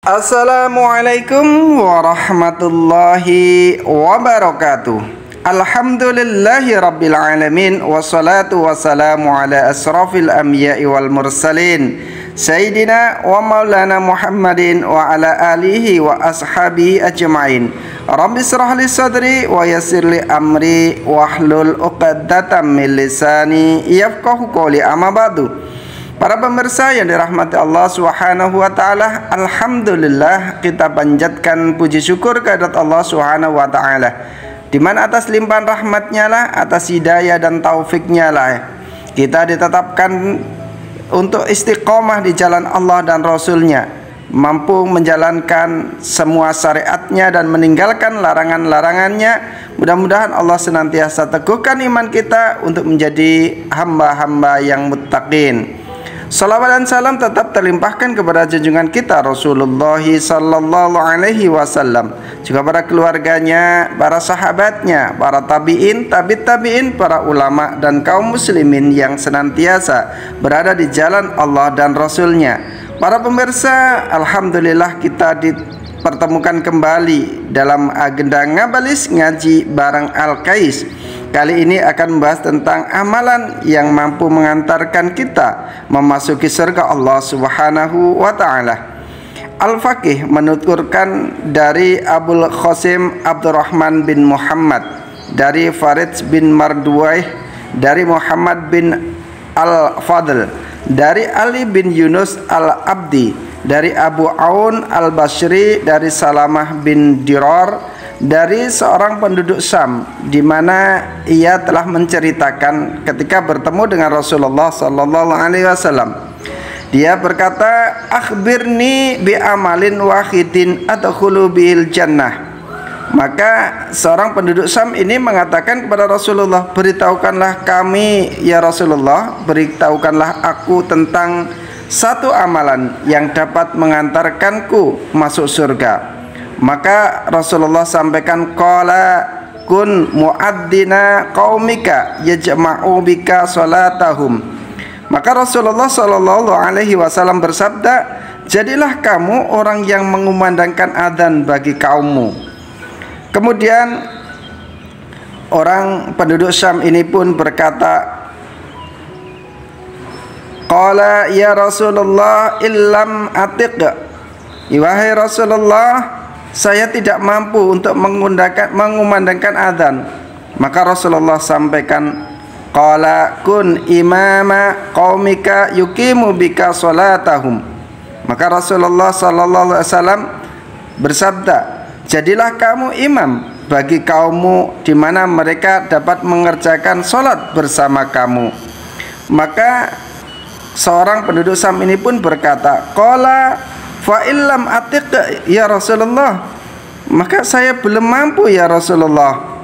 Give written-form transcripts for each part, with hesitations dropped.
Assalamualaikum warahmatullahi wabarakatuh. Alhamdulillahi rabbil alamin. Wassalatu wassalamu ala asrafil anbiya'i wal mursalin Sayyidina wa maulana Muhammadin wa ala alihi wa ashabihi ajma'in. Rabbi israh li sadri wa yassir li amri wahlul uqdatam min lisani yafqahu qawli. Amma ba'du. Para pemirsa yang dirahmati Allah Subhanahu wa taala, alhamdulillah kita panjatkan puji syukur kehadirat Allah Subhanahu wa taala, di mana atas limpahan rahmatnya lah, atas hidayah dan taufiknya lah, kita ditetapkan untuk istiqomah di jalan Allah dan Rasulnya, mampu menjalankan semua syariatnya dan meninggalkan larangan-larangannya. Mudah-mudahan Allah senantiasa teguhkan iman kita untuk menjadi hamba-hamba yang muttaqin. Salawat dan salam tetap terlimpahkan kepada junjungan kita Rasulullah sallallahu alaihi wasallam, juga para keluarganya, para sahabatnya, para tabi'in, tabi'in, para ulama dan kaum muslimin yang senantiasa berada di jalan Allah dan Rasulnya. Para pemirsa, alhamdulillah kita dipertemukan kembali dalam agenda Ngabalis Ngaji Bareng Al-Kais. Kali ini akan membahas tentang amalan yang mampu mengantarkan kita memasuki surga Allah Subhanahu wa taala. Al-Faqih menuturkan dari Abul Qasim Abdurrahman bin Muhammad, dari Farid bin Marduwaih, dari Muhammad bin Al-Fadl, dari Ali bin Yunus Al-Abdi, dari Abu Aun Al-Basri, dari Salamah bin Dirar, dari seorang penduduk Syam, di mana ia telah menceritakan ketika bertemu dengan Rasulullah sallallahu alaihi wasallam. Dia berkata, "Akhbirni bi amalin wahidin adkhulu bihil jannah." Maka seorang penduduk Syam ini mengatakan kepada Rasulullah, "Beritahukanlah kami ya Rasulullah, beritahukanlah aku tentang satu amalan yang dapat mengantarkanku masuk surga." Maka Rasulullah sampaikan, qala kun muadzina qaumika yajma'u bika salatahum. Maka Rasulullah sallallahu alaihi wasallam bersabda, jadilah kamu orang yang mengumandangkan adzan bagi kaummu. Kemudian orang penduduk Syam ini pun berkata, qala ya Rasulullah illam atiq. Wahai Rasulullah, saya tidak mampu untuk mengumandangkan adzan. Maka Rasulullah sampaikan, qala kun imama qaumika yuqimu bika salatahum. Maka Rasulullah sallallahu alaihi wasallam bersabda, jadilah kamu imam bagi kaummu di mana mereka dapat mengerjakan salat bersama kamu. Maka seorang penduduk Syam ini pun berkata, qala fa illam atiq ya Rasulullah, maka saya belum mampu ya Rasulullah.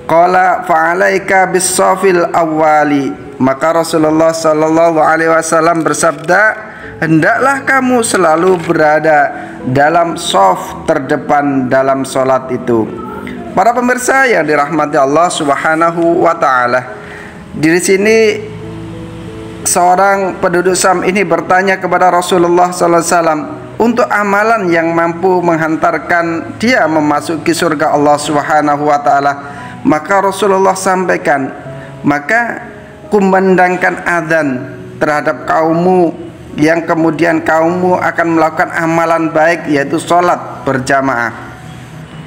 Qala fa alaika bis safil awwali. Maka Rasulullah sallallahu alaihi wasallam bersabda, hendaklah kamu selalu berada dalam shaf terdepan dalam salat itu. Para pemirsa yang dirahmati Allah Subhanahu wa taala, di sini seorang penduduk Syam ini bertanya kepada Rasulullah sallallahu alaihi wasallam untuk amalan yang mampu menghantarkan dia memasuki surga Allah Subhanahu wa taala. Maka Rasulullah sampaikan, maka kumandangkan adzan terhadap kaummu, yang kemudian kaummu akan melakukan amalan baik, yaitu sholat berjamaah.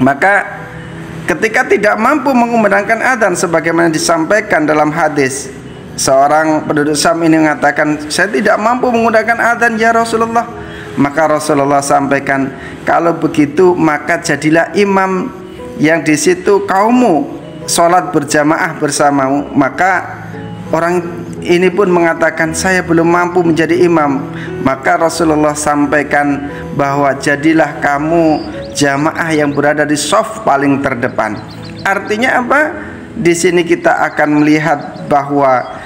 Maka ketika tidak mampu mengumandangkan adzan sebagaimana disampaikan dalam hadis, seorang penduduk Syam ini mengatakan, saya tidak mampu mengumandangkan adzan ya Rasulullah. Maka Rasulullah sampaikan, kalau begitu maka jadilah imam yang di situ kaummu sholat berjamaah bersamamu. Maka orang ini pun mengatakan, saya belum mampu menjadi imam. Maka Rasulullah sampaikan bahwa jadilah kamu jamaah yang berada di shaf paling terdepan. Artinya apa? Di sini kita akan melihat bahwa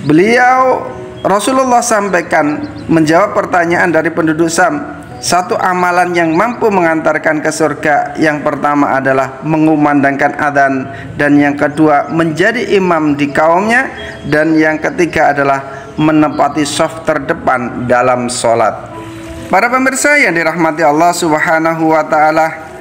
beliau Rasulullah sampaikan menjawab pertanyaan dari penduduk Syam, satu amalan yang mampu mengantarkan ke surga, yang pertama adalah mengumandangkan adzan, dan yang kedua menjadi imam di kaumnya, dan yang ketiga adalah menempati shaf terdepan dalam sholat. Para pemirsa yang dirahmati Allah Subhanahu wa taala,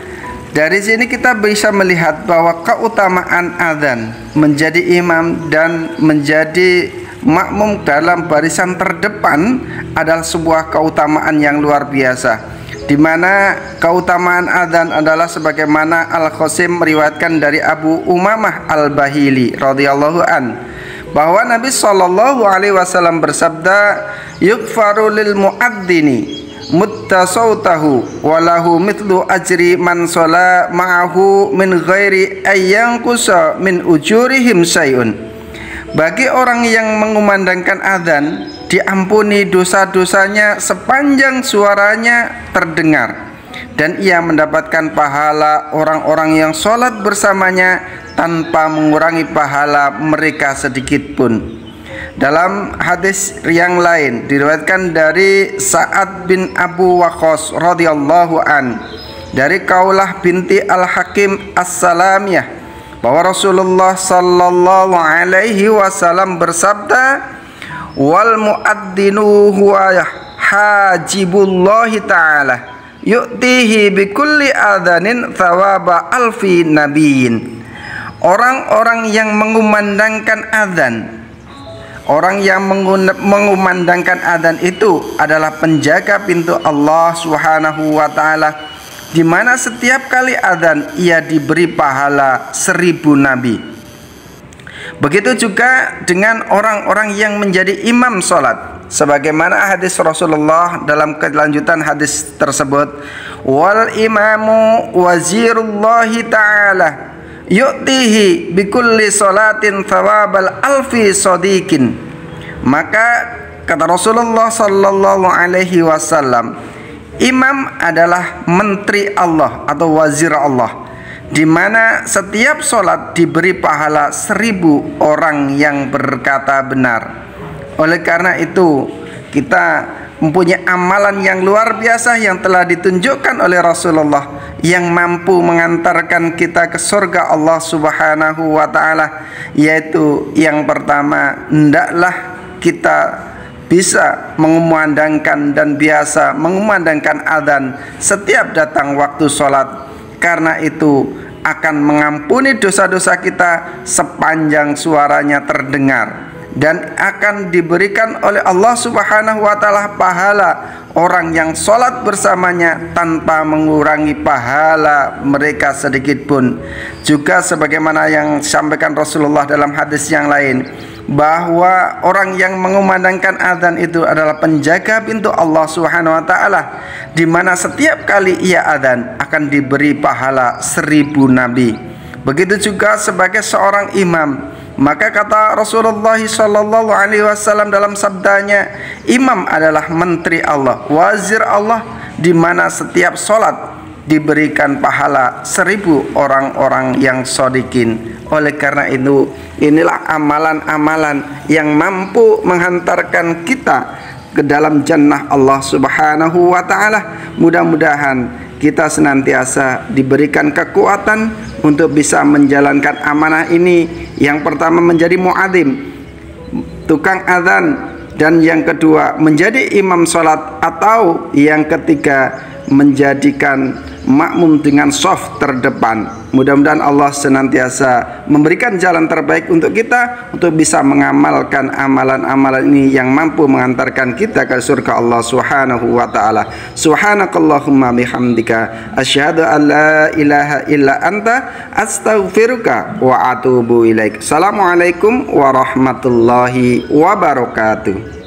dari sini kita bisa melihat bahwa keutamaan azan menjadi imam dan menjadi makmum dalam barisan terdepan adalah sebuah keutamaan yang luar biasa, di mana keutamaan azan adalah sebagaimana Al-Qasim meriwayatkan dari Abu Umamah Al-Bahili radhiyallahu an, bahwa Nabi sallallahu alaihi wasallam bersabda, "Yughfaru lil muadzini muttasautahu walahu mithlu ajri man shola ma'ahu min ghairi ayyanqusa min ujurihim syai'un." Bagi orang yang mengumandangkan azan diampuni dosa-dosanya sepanjang suaranya terdengar, dan ia mendapatkan pahala orang-orang yang sholat bersamanya tanpa mengurangi pahala mereka sedikit pun. Dalam hadis yang lain diriwayatkan dari Sa'ad bin Abu Waqqas radhiyallahu an dari Kaulah binti Al-Hakim As-Salamiyah, bahwa Rasulullah sallallahu alaihi wasallam bersabda, "Wal muadzinu huwa hajibullahi ta'ala yu'tihi bikulli adzanin thawaba alfi nabiyyin." Orang-orang yang mengumandangkan azan, orang yang mengumandangkan azan itu adalah penjaga pintu Allah Subhanahu wa taala, di mana setiap kali azan ia diberi pahala 1000 nabi. Begitu juga dengan orang-orang yang menjadi imam salat, sebagaimana hadis Rasulullah dalam kelanjutan hadis tersebut, "Wal imamu wazirullahi ta'ala yu'tihi bikulli salatin thawabal alfi sadiqin." Maka kata Rasulullah sallallahu alaihi wasallam, imam adalah menteri Allah atau wazir Allah, di mana setiap solat diberi pahala 1000 orang yang berkata benar. Oleh karena itu, kita mempunyai amalan yang luar biasa yang telah ditunjukkan oleh Rasulullah, yang mampu mengantarkan kita ke surga Allah Subhanahu wa taala, yaitu yang pertama, hendaklah kita bisa mengumandangkan dan biasa mengumandangkan azan setiap datang waktu sholat, karena itu akan mengampuni dosa-dosa kita sepanjang suaranya terdengar, dan akan diberikan oleh Allah Subhanahu wa taala pahala orang yang sholat bersamanya tanpa mengurangi pahala mereka sedikit pun. Juga sebagaimana yang disampaikan Rasulullah dalam hadis yang lain, bahwa orang yang mengumandangkan azan itu adalah penjaga pintu Allah Subhanahu wa taala, di mana setiap kali ia azan akan diberi pahala 1000 nabi. Begitu juga sebagai seorang imam, maka kata Rasulullah sallallahu alaihi wasallam dalam sabdanya, imam adalah menteri Allah, wazir Allah, di mana setiap solat diberikan pahala 1000 orang-orang yang shodikin. Oleh karena itu, inilah amalan-amalan yang mampu menghantarkan kita ke dalam jannah Allah Subhanahu wa taala. Mudah-mudahan kita senantiasa diberikan kekuatan untuk bisa menjalankan amanah ini. Yang pertama menjadi muadzim, tukang azan, dan yang kedua menjadi imam salat, atau yang ketiga menjadikan makmum dengan shaf terdepan. Mudah-mudahan Allah senantiasa memberikan jalan terbaik untuk kita untuk bisa mengamalkan amalan-amalan ini yang mampu mengantarkan kita ke surga Allah Subhanahu wa taala. Subhanakallahumma bihamdika asyhadu an la ilaha illa anta astaghfiruka wa atubu ilaik. Assalamualaikum warahmatullahi wabarakatuh.